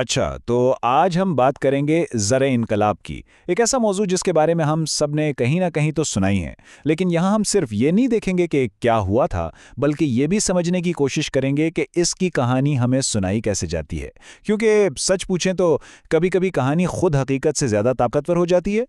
اچھا، تو آج ہم بات کریں گے زرعِ انقلاب کی، ایک ایسا موضوع جس کے بارے میں ہم سب نے کہیں نہ کہیں تو سنا ہی ہے، لیکن یہاں ہم صرف یہ نہیں دیکھیں گے کہ کیا ہوا تھا، بلکہ یہ بھی سمجھنے کی کوشش کریں گے کہ اس کی کہانی ہمیں سنائی کیسے جاتی ہے، کیونکہ سچ پوچھیں تو کبھی کبھی کہانی خود حقیقت سے زیادہ طاقتور ہو جاتی ہے۔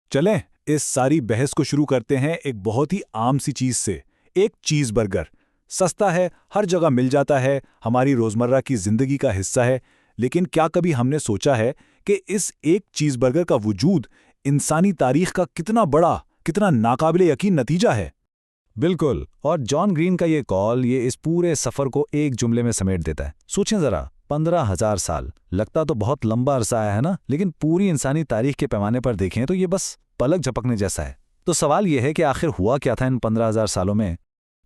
چلیں اس ساری بحث کو شروع کرتے ہیں ایک بہت ہی عام سی چیز سے، ایک چیز برگر۔ سستا ہے، ہر جگہ مل جاتا ہے، ہماری روزمرہ کی زندگی کا حصہ ہے، لیکن کیا کبھی ہم نے سوچا ہے کہ اس ایک چیز برگر کا وجود انسانی تاریخ کا کتنا بڑا، کتنا ناقابل یقین نتیجہ ہے؟ بالکل، اور جان گرین کا یہ کال یہ اس پورے سفر کو ایک جملے میں سمیٹ دیتا ہے۔ سوچیں ذرا، 15,000 سال لگتا تو بہت لمبا عرصہ ہے نا، لیکن پوری انسانی تاریخ کے پیمانے پر دیکھیں تو یہ بس پلک جھپکنے جیسا ہے۔ تو سوال یہ ہے کہ آخر ہوا کیا تھا ان 15,000 سالوں میں؟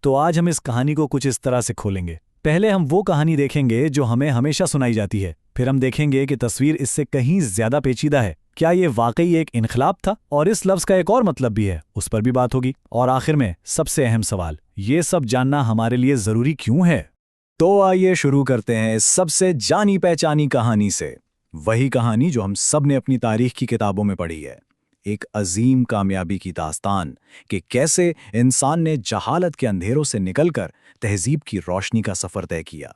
تو آج ہم اس کہانی کو کچھ اس طرح سے کھولیں گے۔ پہلے ہم وہ کہانی دیکھیں گے جو ہمیں ہمیشہ سنائی جاتی ہے، پھر ہم دیکھیں گے کہ تصویر اس سے کہیں زیادہ پیچیدہ ہے۔ کیا یہ واقعی ایک انقلاب تھا؟ اور اس لفظ کا ایک اور مطلب بھی ہے، اس پر بھی بات ہوگی۔ اور آخر میں سب سے اہم سوال، یہ سب جاننا ہمارے لیے ضروری کیوں ہے؟ تو آئیے شروع کرتے ہیں اس سب سے جانی پہچانی کہانی سے، وہی کہانی جو ہم سب نے اپنی تاریخ کی کتابوں میں پڑھی ہے، ایک عظیم کامیابی کی داستان کہ کیسے انسان نے جہالت کے اندھیروں سے نکل کر تہذیب کی روشنی کا سفر طے کیا۔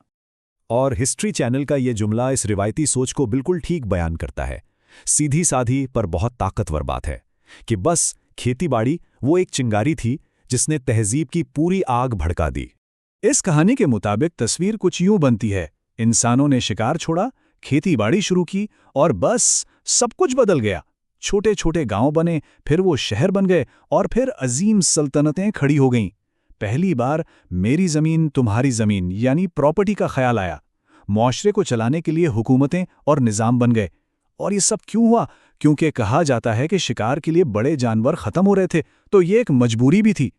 اور ہسٹری چینل کا یہ جملہ اس روایتی سوچ کو بالکل ٹھیک بیان کرتا ہے۔ سیدھی سادھی پر بہت طاقتور بات ہے کہ بس کھیتی باڑی وہ ایک چنگاری تھی جس نے تہذیب کی پوری آگ بھڑکا دی۔ اس کہانی کے مطابق تصویر کچھ یوں بنتی ہے، انسانوں نے شکار چھوڑا، کھیتی باڑی شروع کی اور بس سب کچھ بدل گیا۔ چھوٹے چھوٹے گاؤں بنے، پھر وہ شہر بن گئے اور پھر عظیم سلطنتیں کھڑی ہو گئیں۔ پہلی بار میری زمین تمہاری زمین یعنی پراپرٹی کا خیال آیا۔ معاشرے کو چلانے کے لیے حکومتیں اور نظام بن گئے۔ اور یہ سب کیوں ہوا؟ کیونکہ کہا جاتا ہے کہ شکار کے لیے بڑے جانور ختم ہو رہے تھے، تو یہ ایک مجبوری بھی تھی۔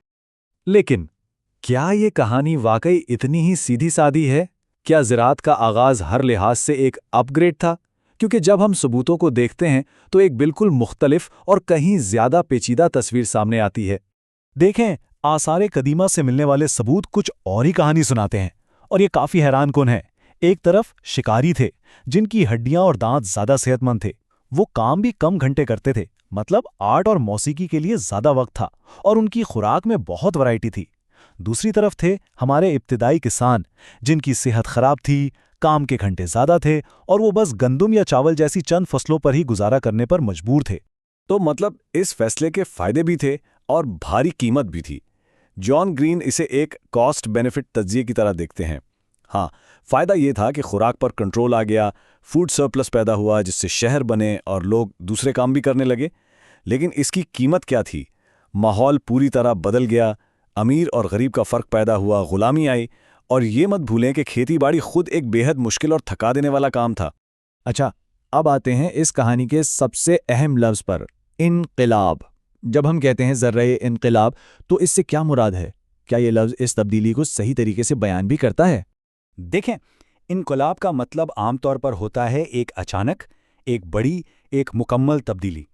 لیکن کیا یہ کہانی واقعی اتنی ہی سیدھی سادھی ہے؟ کیا زراعت کا آغاز ہر لحاظ سے ایک اپ گریڈ تھا؟ کیونکہ جب ہم ثبوتوں کو دیکھتے ہیں تو ایک بالکل مختلف اور کہیں زیادہ پیچیدہ تصویر سامنے آتی ہے۔ دیکھیں، آثار قدیمہ سے ملنے والے ثبوت کچھ اور ہی کہانی سناتے ہیں، اور یہ کافی حیران کن ہے۔ ایک طرف شکاری تھے جن کی ہڈیاں اور دانت زیادہ صحت مند تھے، وہ کام بھی کم گھنٹے کرتے تھے، مطلب آرٹ اور موسیقی کے لیے زیادہ وقت تھا، اور ان کی خوراک میں بہت ورائٹی تھی۔ دوسری طرف تھے ہمارے ابتدائی کسان جن کی صحت خراب تھی، کام کے گھنٹے زیادہ تھے، اور وہ بس گندم یا چاول جیسی چند فصلوں پر ہی گزارا کرنے پر مجبور تھے۔ تو مطلب اس فیصلے کے فائدے بھی تھے اور بھاری قیمت بھی تھی۔ جان گرین اسے ایک کاسٹ بینیفٹ تجزیے کی طرح دیکھتے ہیں۔ ہاں، فائدہ یہ تھا کہ خوراک پر کنٹرول آ گیا، فوڈ سرپلس پیدا ہوا جس سے شہر بنے اور لوگ دوسرے کام بھی کرنے لگے۔ لیکن اس کی قیمت کیا تھی؟ ماحول پوری طرح بدل گیا، امیر اور غریب کا فرق پیدا ہوا، غلامی آئی، اور یہ مت بھولیں کہ کھیتی باڑی خود ایک بے حد مشکل اور تھکا دینے والا کام تھا۔ اچھا، اب آتے ہیں اس کہانی کے سب سے اہم لفظ پر، انقلاب۔ جب ہم کہتے ہیں زرعِ انقلاب تو اس سے کیا مراد ہے؟ کیا یہ لفظ اس تبدیلی کو صحیح طریقے سے بیان بھی کرتا ہے؟ دیکھیں، انقلاب کا مطلب عام طور پر ہوتا ہے ایک اچانک، ایک بڑی، ایک مکمل تبدیلی،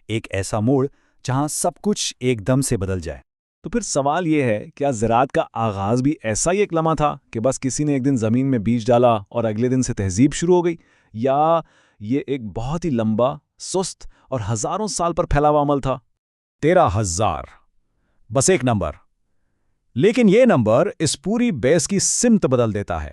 ایک ایسا موڑ جہاں سب کچھ ایک دم سے بدل جائے۔ تو پھر سوال یہ ہے، کیا زراعت کا آغاز بھی ایسا ہی ایک لمحہ تھا کہ بس کسی نے ایک دن زمین میں بیج ڈالا اور اگلے دن سے تہذیب شروع ہو گئی، یا یہ ایک بہت ہی لمبا، سست اور ہزاروں سال پر پھیلا ہوا عمل تھا؟ 13,000 بس ایک نمبر، لیکن یہ نمبر اس پوری بحث کی سمت بدل دیتا ہے۔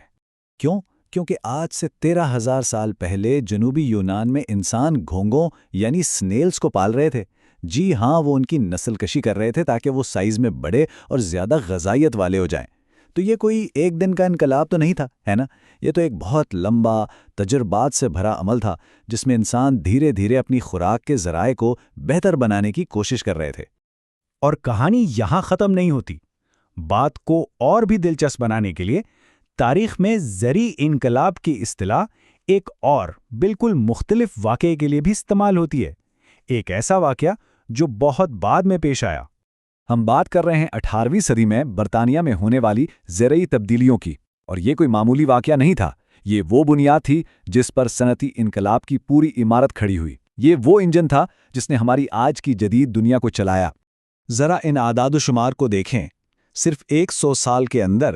کیوں؟ کیونکہ آج سے 13,000 سال پہلے جنوبی یونان میں انسان گھونگوں یعنی سنیلز کو پال رہے تھے۔ جی ہاں، وہ ان کی نسل کشی کر رہے تھے تاکہ وہ سائز میں بڑے اور زیادہ غذائیت والے ہو جائیں۔ تو یہ کوئی ایک دن کا انقلاب تو نہیں تھا، ہے نا؟ یہ تو ایک بہت لمبا، تجربات سے بھرا عمل تھا جس میں انسان دھیرے دھیرے اپنی خوراک کے ذرائع کو بہتر بنانے کی کوشش کر رہے تھے۔ اور کہانی یہاں ختم نہیں ہوتی۔ بات کو اور بھی دلچسپ بنانے کے لیے تاریخ میں زرعی انقلاب کی اصطلاح ایک اور بالکل مختلف واقعے کے لیے بھی استعمال ہوتی ہے، ایک ایسا واقعہ جو بہت بعد میں پیش آیا۔ ہم بات کر رہے ہیں 18ویں صدی میں برطانیہ میں ہونے والی زرعی تبدیلیوں کی، اور یہ کوئی معمولی واقعہ نہیں تھا۔ یہ وہ بنیاد تھی جس پر صنعتی انقلاب کی پوری عمارت کھڑی ہوئی۔ یہ وہ انجن تھا جس نے ہماری آج کی جدید دنیا کو چلایا۔ ذرا ان اعداد و شمار کو دیکھیں۔ صرف 100 سال کے اندر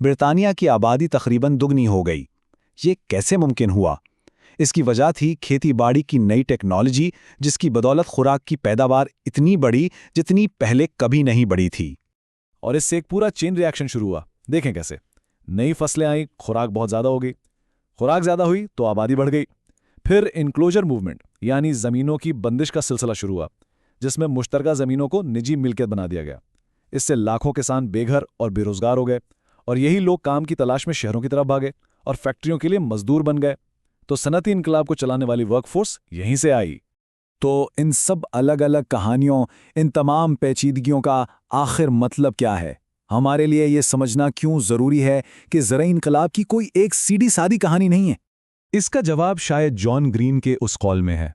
برطانیہ کی آبادی تقریباً دگنی ہو گئی۔ یہ کیسے ممکن ہوا؟ اس کی وجہ تھی کھیتی باڑی کی نئی ٹیکنالوجی، جس کی بدولت خوراک کی پیداوار اتنی بڑی جتنی پہلے کبھی نہیں بڑھی تھی۔ اور اس سے ایک پورا چین ری ایکشن شروع ہوا۔ دیکھیں کیسے نئی فصلیں آئیں، خوراک بہت زیادہ ہو گئی، خوراک زیادہ ہوئی تو آبادی بڑھ گئی۔ پھر انکلوجر موومنٹ یعنی زمینوں کی بندش کا سلسلہ شروع ہوا، جس میں مشترکہ زمینوں کو نجی ملکیت بنا دیا گیا۔ اس سے لاکھوں کسان بے گھر اور بے روزگار ہو گئے، اور یہی لوگ کام کی تلاش میں شہروں کی طرف بھاگے اور فیکٹریوں کے لیے مزدور بن گئے۔ تو صنعتی انقلاب کو چلانے والی ورک فورس یہیں سے آئی۔ تو ان سب الگ الگ کہانیوں، ان تمام پیچیدگیوں کا آخر مطلب کیا ہے؟ ہمارے لیے یہ سمجھنا کیوں ضروری ہے کہ زرعی انقلاب کی کوئی ایک سیدھی سادی کہانی نہیں ہے؟ اس کا جواب شاید جان گرین کے اس قول میں ہے۔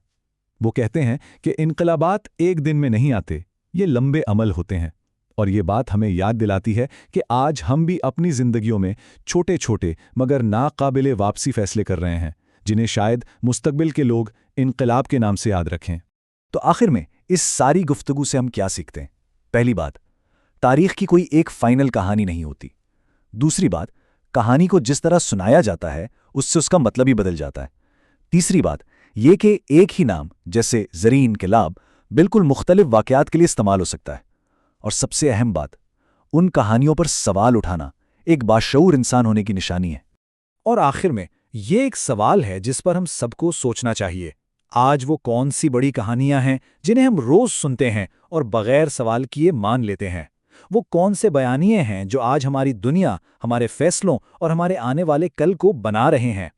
وہ کہتے ہیں کہ انقلابات ایک دن میں نہیں آتے، یہ لمبے عمل ہوتے ہیں، اور یہ بات ہمیں یاد دلاتی ہے کہ آج ہم بھی اپنی زندگیوں میں چھوٹے چھوٹے مگر ناقابل واپسی فیصلے کر رہے ہیں، جنہیں شاید مستقبل کے لوگ انقلاب کے نام سے یاد رکھیں۔ تو آخر میں اس ساری گفتگو سے ہم کیا سیکھتے ہیں؟ پہلی بات، تاریخ کی کوئی ایک فائنل کہانی نہیں ہوتی۔ دوسری بات، کہانی کو جس طرح سنایا جاتا ہے اس سے اس کا مطلب ہی بدل جاتا ہے۔ تیسری بات یہ کہ ایک ہی نام جیسے زرعی انقلاب بالکل مختلف واقعات کے لیے استعمال ہو سکتا ہے۔ اور سب سے اہم بات، ان کہانیوں پر سوال اٹھانا ایک باشعور انسان ہونے کی نشانی ہے۔ اور آخر میں یہ ایک سوال ہے جس پر ہم سب کو سوچنا چاہیے، آج وہ کون سی بڑی کہانیاں ہیں جنہیں ہم روز سنتے ہیں اور بغیر سوال کیے مان لیتے ہیں؟ وہ کون سے بیانیے ہیں جو آج ہماری دنیا، ہمارے فیصلوں اور ہمارے آنے والے کل کو بنا رہے ہیں؟